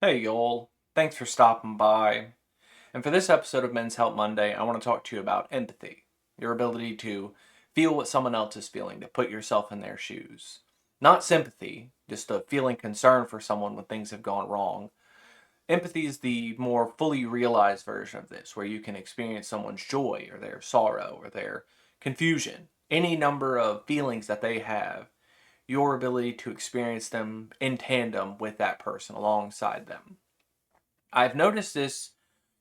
Hey y'all, thanks for stopping by. And for this episode of Men's Help Monday, I want to talk to you about empathy, your ability to feel what someone else is feeling, to put yourself in their shoes. Not sympathy, just a feeling concern for someone when things have gone wrong. Empathy is the more fully realized version of this, where you can experience someone's joy or their sorrow or their confusion, any number of feelings that they have, your ability to experience them in tandem with that person alongside them. I've noticed this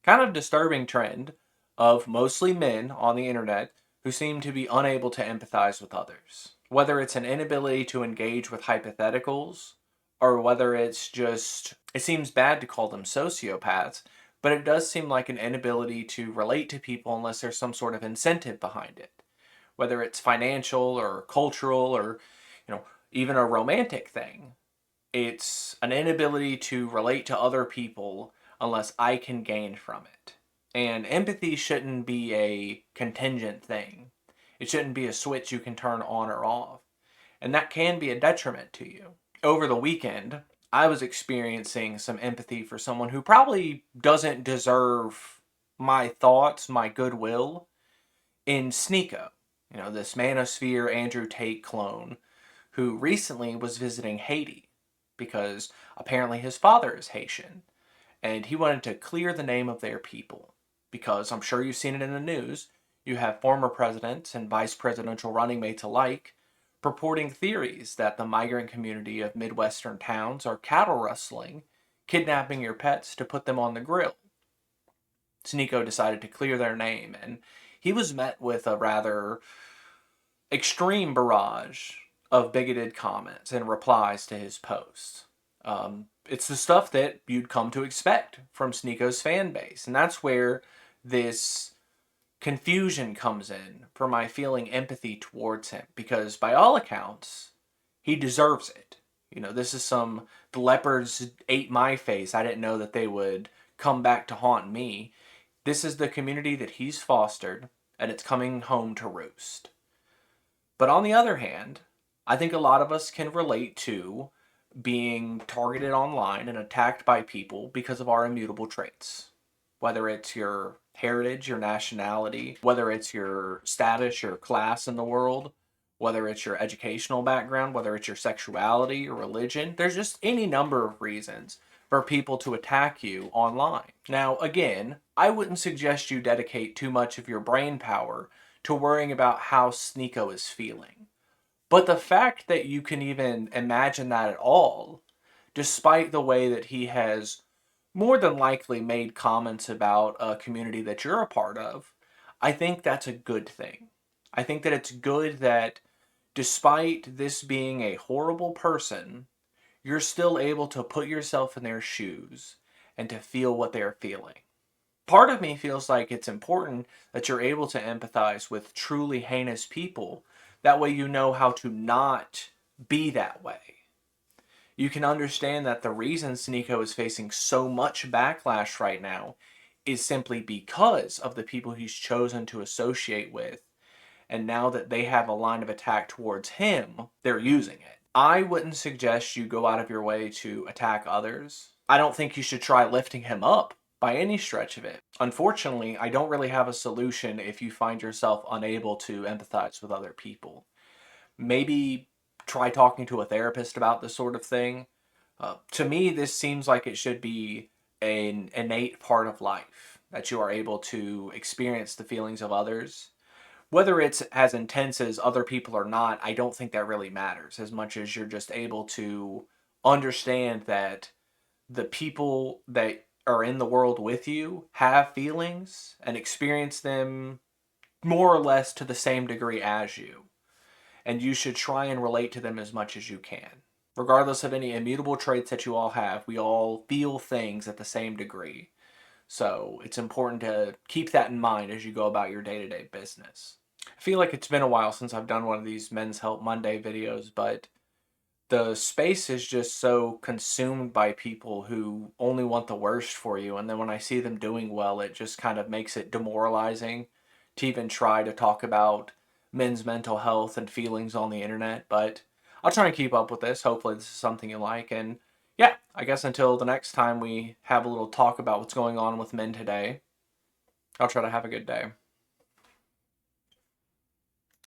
kind of disturbing trend of mostly men on the internet who seem to be unable to empathize with others. Whether it's an inability to engage with hypotheticals, or whether it's just, it seems bad to call them sociopaths, but it does seem like an inability to relate to people unless there's some sort of incentive behind it. Whether it's financial or cultural or, you know, even a romantic thing. It's an inability to relate to other people unless I can gain from it. And empathy shouldn't be a contingent thing. It shouldn't be a switch you can turn on or off. And that can be a detriment to you. Over the weekend, I was experiencing some empathy for someone who probably doesn't deserve my thoughts, my goodwill, in Sneeko. This Manosphere Andrew Tate clone who recently was visiting Haiti because apparently his father is Haitian and he wanted to clear the name of their people. Because I'm sure you've seen it in the news, you have former presidents and vice presidential running mates alike purporting theories that the migrant community of Midwestern towns are cattle rustling, kidnapping your pets to put them on the grill. Sneeko decided to clear their name, and he was met with a rather extreme barrage of bigoted comments and replies to his posts. It's the stuff that you'd come to expect from Sneeko's fan base, and that's where this confusion comes in for my feeling empathy towards him, because by all accounts, he deserves it. This is the leopards ate my face. I didn't know that they would come back to haunt me. This is the community that he's fostered, and it's coming home to roost. But on the other hand, I think a lot of us can relate to being targeted online and attacked by people because of our immutable traits. Whether it's your heritage, your nationality, whether it's your status, your class in the world, whether it's your educational background, whether it's your sexuality or religion, there's just any number of reasons for people to attack you online. Now, again, I wouldn't suggest you dedicate too much of your brain power to worrying about how Sneeko is feeling. But the fact that you can even imagine that at all, despite the way that he has more than likely made comments about a community that you're a part of, I think that's a good thing. I think that it's good that despite this being a horrible person, you're still able to put yourself in their shoes and to feel what they're feeling. Part of me feels like it's important that you're able to empathize with truly heinous people. That way, you know how to not be that way. You can understand that the reason Sneeko is facing so much backlash right now is simply because of the people he's chosen to associate with. And now that they have a line of attack towards him, they're using it. I wouldn't suggest you go out of your way to attack others. I don't think you should try lifting him up by any stretch of it. Unfortunately, I don't really have a solution if you find yourself unable to empathize with other people. Maybe try talking to a therapist about this sort of thing. To me, this seems like it should be an innate part of life that you are able to experience the feelings of others. Whether it's as intense as other people or not, I don't think that really matters as much as you're just able to understand that the people that are in the world with you have feelings and experience them more or less to the same degree as you. And you should try and relate to them as much as you can. Regardless of any immutable traits that you all have, we all feel things at the same degree. So it's important to keep that in mind as you go about your day to day business. I feel like it's been a while since I've done one of these Men's Help Monday videos, but the space is just so consumed by people who only want the worst for you. And then when I see them doing well, it just kind of makes it demoralizing to even try to talk about men's mental health and feelings on the internet. But I'll try and keep up with this. Hopefully, this is something you like. And yeah, I guess until the next time we have a little talk about what's going on with men today, I'll try to have a good day.